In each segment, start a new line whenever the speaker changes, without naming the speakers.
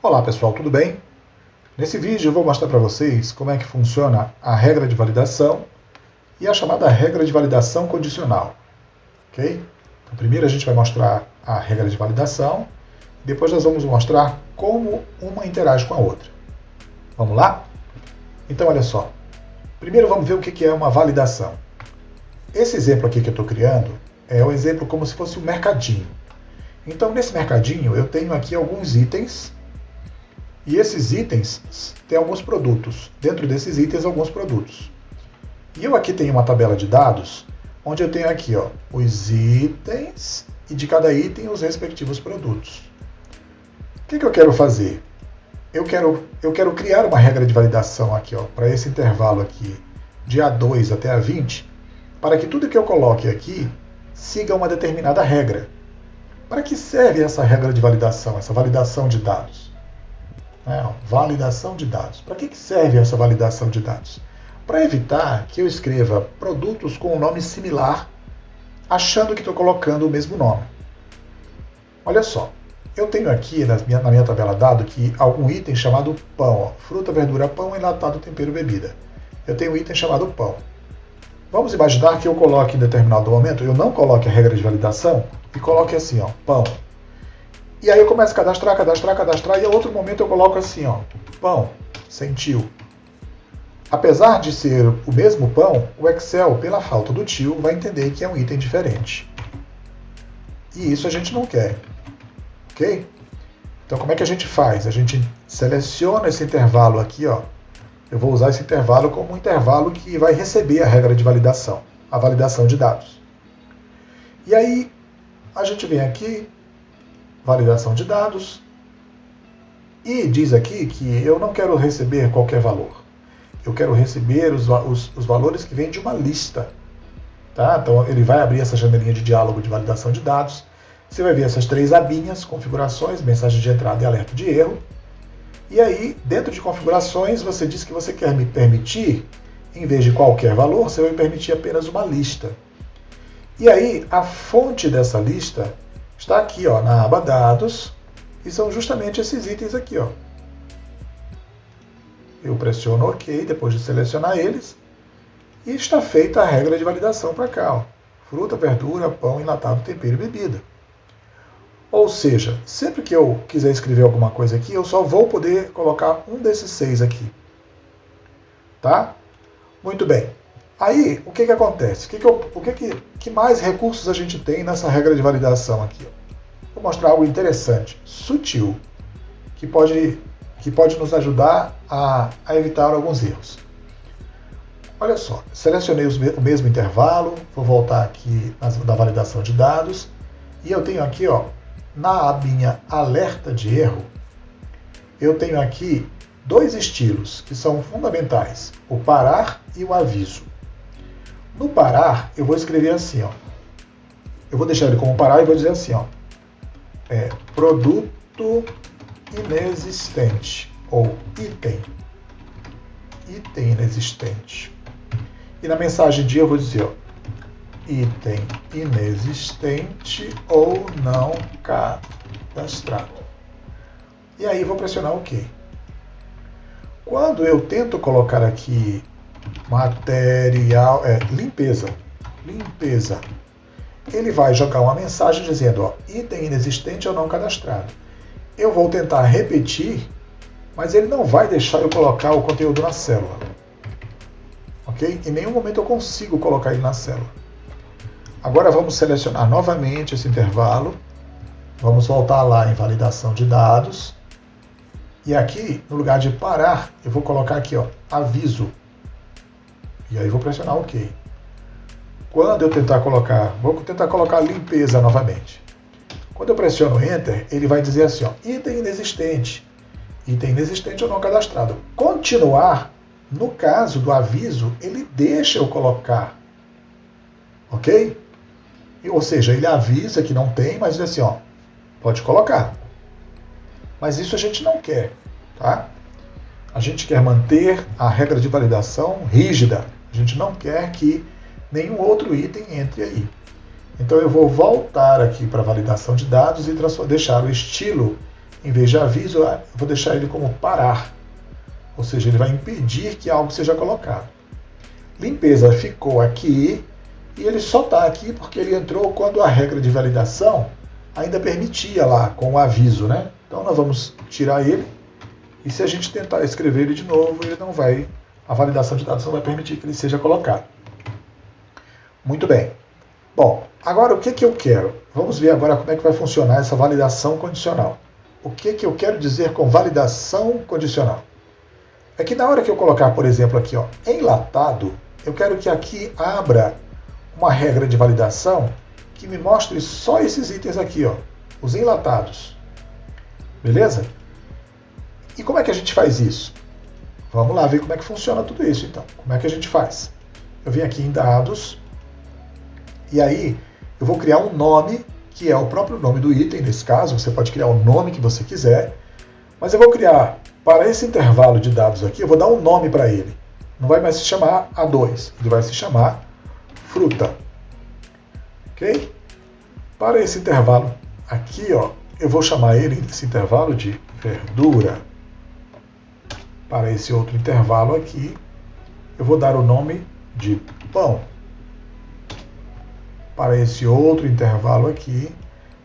Olá pessoal, tudo bem? Nesse vídeo eu vou mostrar para vocês como é que funciona a regra de validação e a chamada regra de validação condicional. Ok? Então, primeiro a gente vai mostrar a regra de validação, depois nós vamos mostrar como uma interage com a outra. Vamos lá? Então olha só, primeiro vamos ver o que é uma validação. Esse exemplo aqui que eu estou criando é o exemplo como se fosse um mercadinho. Então nesse mercadinho eu tenho aqui alguns itens. E esses itens têm alguns produtos. Dentro desses itens, alguns produtos. E eu aqui tenho uma tabela de dados, onde eu tenho aqui os itens e de cada item os respectivos produtos. O que eu quero fazer? Eu quero criar uma regra de validação aqui para esse intervalo aqui, de A2 até A20, para que tudo que eu coloque aqui siga uma determinada regra. Para que serve essa regra de validação, essa validação de dados? Validação de dados. Para que serve essa validação de dados? Para evitar que eu escreva produtos com um nome similar, achando que estou colocando o mesmo nome. Olha só, eu tenho aqui na minha tabela dado que algum item chamado pão, fruta, verdura, pão, enlatado, tempero, bebida. Eu tenho um item chamado pão. Vamos imaginar que eu coloque em determinado momento, eu não coloque a regra de validação e coloque assim, pão. E aí eu começo a cadastrar, e em outro momento eu coloco assim, pão, sem tio. Apesar de ser o mesmo pão, o Excel, pela falta do tio, vai entender que é um item diferente. E isso a gente não quer. Ok? Então como é que a gente faz? A gente seleciona esse intervalo aqui, Eu vou usar esse intervalo como um intervalo que vai receber a regra de validação, a validação de dados. E aí a gente vem aqui, validação de dados, e diz aqui que eu não quero receber qualquer valor. Eu quero receber os valores que vêm de uma lista. Tá? Então ele vai abrir essa janelinha de diálogo de validação de dados. Você vai ver essas três abinhas, configurações, mensagem de entrada e alerta de erro. E aí, dentro de configurações, você diz que você quer me permitir, em vez de qualquer valor, você vai permitir apenas uma lista. E aí, a fonte dessa lista está aqui na aba dados, e são justamente esses itens aqui. Eu pressiono OK, depois de selecionar eles, e está feita a regra de validação para cá. Fruta, verdura, pão, enlatado, tempero e bebida. Ou seja, sempre que eu quiser escrever alguma coisa aqui, eu só vou poder colocar um desses 6 aqui. Tá? Muito bem. Aí, o que acontece? Que mais recursos a gente tem nessa regra de validação aqui? Vou mostrar algo interessante, sutil, que pode nos ajudar a evitar alguns erros. Olha só, selecionei o mesmo intervalo, vou voltar aqui na validação de dados, e eu tenho aqui, na abinha alerta de erro, eu tenho aqui dois estilos que são fundamentais, o parar e o aviso. No parar, eu vou escrever assim, eu vou deixar ele como parar e vou dizer assim, produto inexistente, ou item inexistente. E na mensagem de eu vou dizer, item inexistente ou não cadastrado. E aí vou pressionar OK. Quando eu tento colocar aqui material, limpeza, ele vai jogar uma mensagem dizendo, item inexistente ou não cadastrado. Eu vou tentar repetir, mas ele não vai deixar eu colocar o conteúdo na célula. Ok? Em nenhum momento eu consigo colocar ele na célula. Agora vamos selecionar novamente esse intervalo. Vamos voltar lá em validação de dados. E aqui, no lugar de parar, eu vou colocar aqui, aviso. E aí vou pressionar OK. Quando eu vou tentar colocar limpeza novamente. Quando eu pressiono Enter, ele vai dizer assim, item inexistente. Item inexistente ou não cadastrado. Continuar, no caso do aviso, ele deixa eu colocar. Ok? Ou seja, ele avisa que não tem, mas diz assim, pode colocar. Mas isso a gente não quer, tá? A gente quer manter a regra de validação rígida. A gente não quer que nenhum outro item entre aí. Então eu vou voltar aqui para a validação de dados e deixar o estilo em vez de aviso, eu vou deixar ele como parar. Ou seja, ele vai impedir que algo seja colocado. Limpeza ficou aqui e ele só está aqui porque ele entrou quando a regra de validação ainda permitia lá, com o aviso, né? Então nós vamos tirar ele e se a gente tentar escrever ele de novo, ele não vai, a validação de dados não vai permitir que ele seja colocado. Muito bem. Bom, agora o que eu quero? Vamos ver agora como é que vai funcionar essa validação condicional. O que eu quero dizer com validação condicional? É que na hora que eu colocar, por exemplo, aqui, ó, enlatado, eu quero que aqui abra uma regra de validação que me mostre só esses itens aqui, ó, os enlatados. Beleza? E como é que a gente faz isso? Vamos lá ver como é que funciona tudo isso, então. Como é que a gente faz? Eu venho aqui em dados, e aí eu vou criar um nome, que é o próprio nome do item, nesse caso, você pode criar o nome que você quiser, mas eu vou criar, para esse intervalo de dados aqui, eu vou dar um nome para ele. Não vai mais se chamar A2, ele vai se chamar fruta. Ok? Para esse intervalo aqui, ó, eu vou chamar ele, esse intervalo, de verdura. Para esse outro intervalo aqui, eu vou dar o nome de pão. Para esse outro intervalo aqui,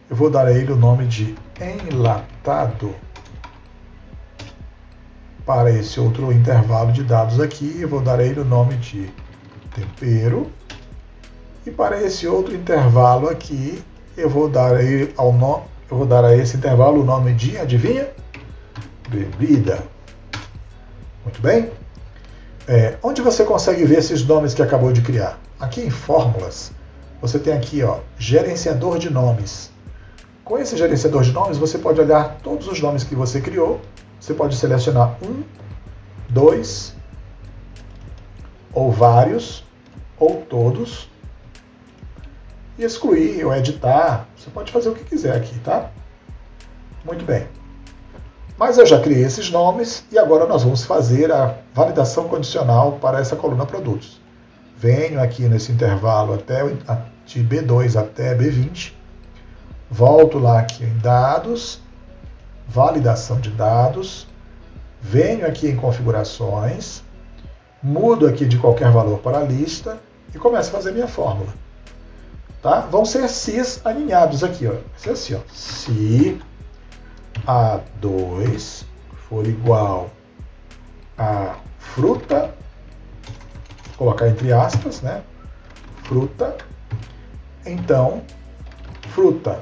eu vou dar a ele o nome de enlatado. Para esse outro intervalo de dados aqui, eu vou dar a ele o nome de tempero. E para esse outro intervalo aqui, eu vou dar a esse intervalo o nome de, adivinha? Bebida. Muito bem? Onde você consegue ver esses nomes que acabou de criar? Aqui em fórmulas, você tem aqui, ó, gerenciador de nomes. Com esse gerenciador de nomes, você pode olhar todos os nomes que você criou. Você pode selecionar um, dois, ou vários, ou todos, e excluir ou editar. Você pode fazer o que quiser aqui, tá? Muito bem. Mas eu já criei esses nomes e agora nós vamos fazer a validação condicional para essa coluna produtos. Venho aqui nesse intervalo de B2 até B20, volto lá aqui em dados, validação de dados, venho aqui em configurações, mudo aqui de qualquer valor para a lista e começo a fazer minha fórmula. Tá? Vão ser cis alinhados aqui, ó. Vai ser assim, ó. Se A2 for igual a fruta, vou colocar entre aspas, né? Fruta, então fruta.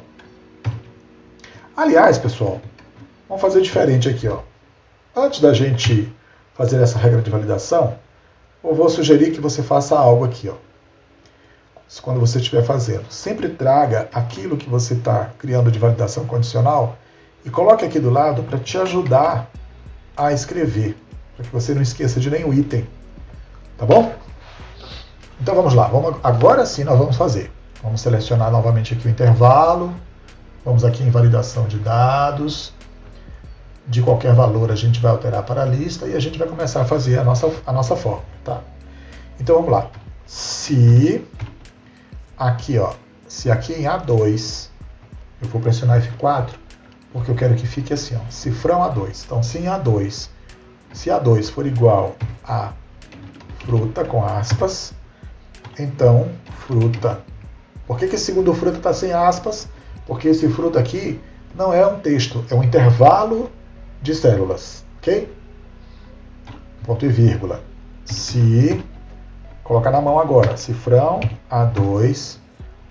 Aliás, pessoal, vamos fazer diferente aqui, ó. Antes da gente fazer essa regra de validação, eu vou sugerir que você faça algo aqui, ó. Quando você estiver fazendo, sempre traga aquilo que você está criando de validação condicional e coloque aqui do lado para te ajudar a escrever, para que você não esqueça de nenhum item, tá bom? Então vamos lá, agora sim nós vamos fazer. Vamos selecionar novamente aqui o intervalo, vamos aqui em validação de dados, de qualquer valor a gente vai alterar para a lista e a gente vai começar a fazer a nossa fórmula, tá? Então vamos lá, se aqui, ó, se aqui em A2, eu vou pressionar F4, porque eu quero que fique assim, ó, cifrão A2. Então, se A2 for igual a fruta, com aspas, então, fruta. Por que esse segundo fruta está sem aspas? Porque esse fruta aqui não é um texto, é um intervalo de células, ok? Ponto e vírgula. Se colocar na mão agora, cifrão A2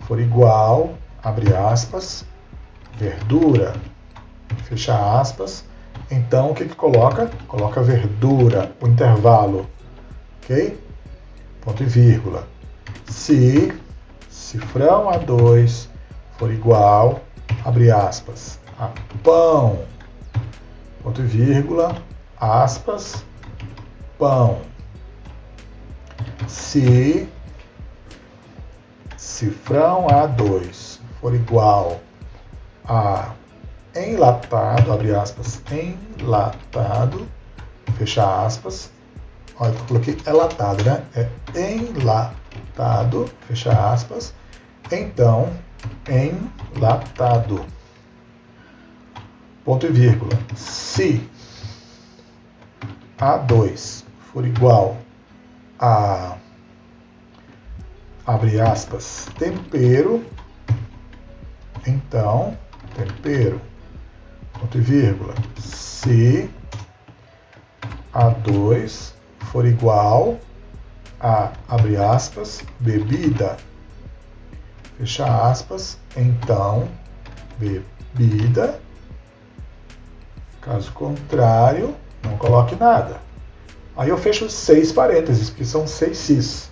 for igual, abre aspas, verdura, fecha aspas, então o que coloca? Coloca verdura, o intervalo, ok? Ponto e vírgula. Se cifrão A2 for igual, abre aspas, a pão, ponto e vírgula, aspas, pão. Se cifrão A2 for igual a enlatado, abre aspas, enlatado, fecha aspas, olha, eu coloquei enlatado, né? É enlatado, fecha aspas, então, enlatado. ponto e vírgula. Se A2 for igual a, abre aspas, tempero, então, tempero, ponto e vírgula, se A2 for igual a, abre aspas, bebida, fecha aspas, então, bebida, caso contrário, não coloque nada. Aí eu fecho 6 parênteses, que são 6 Cs.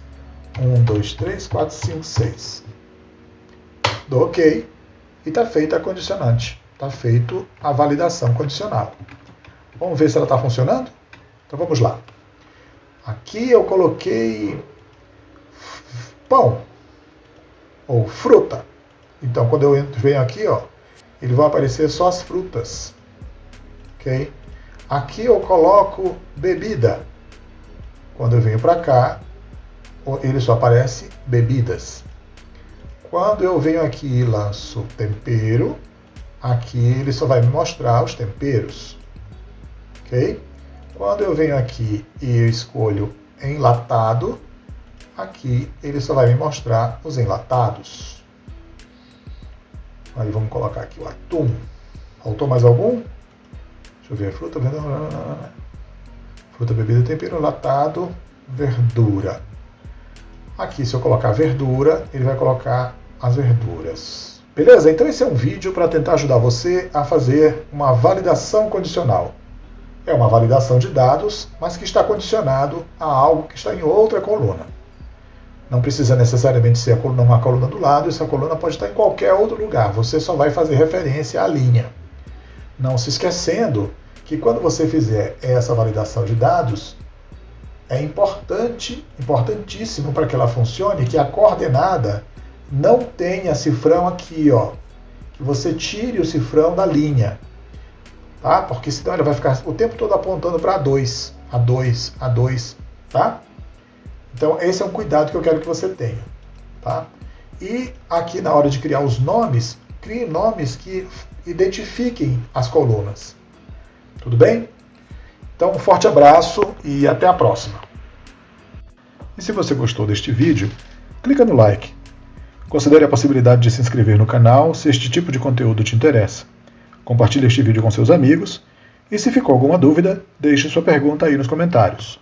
1, 2, 3, 4, 5, 6. Dou OK. E está feita a condicionante. Está feito a validação condicional. Vamos ver se ela está funcionando? Então vamos lá. Aqui eu coloquei pão ou fruta. Então quando eu venho aqui, ó, ele vai aparecer só as frutas. Ok? Aqui eu coloco bebida. Quando eu venho para cá, ele só aparece bebidas. Quando eu venho aqui e lanço tempero, aqui ele só vai me mostrar os temperos. Ok? Quando eu venho aqui e eu escolho enlatado, aqui ele só vai me mostrar os enlatados. Aí vamos colocar aqui o atum. Faltou mais algum? Deixa eu ver. Fruta, bebida, tempero, enlatado, verdura. Aqui, se eu colocar verdura, ele vai colocar as verduras. Beleza? Então esse é um vídeo para tentar ajudar você a fazer uma validação condicional. É uma validação de dados, mas que está condicionado a algo que está em outra coluna. Não precisa necessariamente ser uma coluna do lado, essa coluna pode estar em qualquer outro lugar. Você só vai fazer referência à linha. Não se esquecendo que quando você fizer essa validação de dados, é importantíssimo para que ela funcione, que a coordenada não tenha cifrão aqui, ó. Que você tire o cifrão da linha, tá? Porque senão ela vai ficar o tempo todo apontando para A2, A2, A2, tá? Então esse é um cuidado que eu quero que você tenha, tá? E aqui na hora de criar os nomes, crie nomes que identifiquem as colunas. Tudo bem? Então, um forte abraço e até a próxima. E se você gostou deste vídeo, clica no like. Considere a possibilidade de se inscrever no canal se este tipo de conteúdo te interessa. Compartilhe este vídeo com seus amigos e se ficou alguma dúvida, deixe sua pergunta aí nos comentários.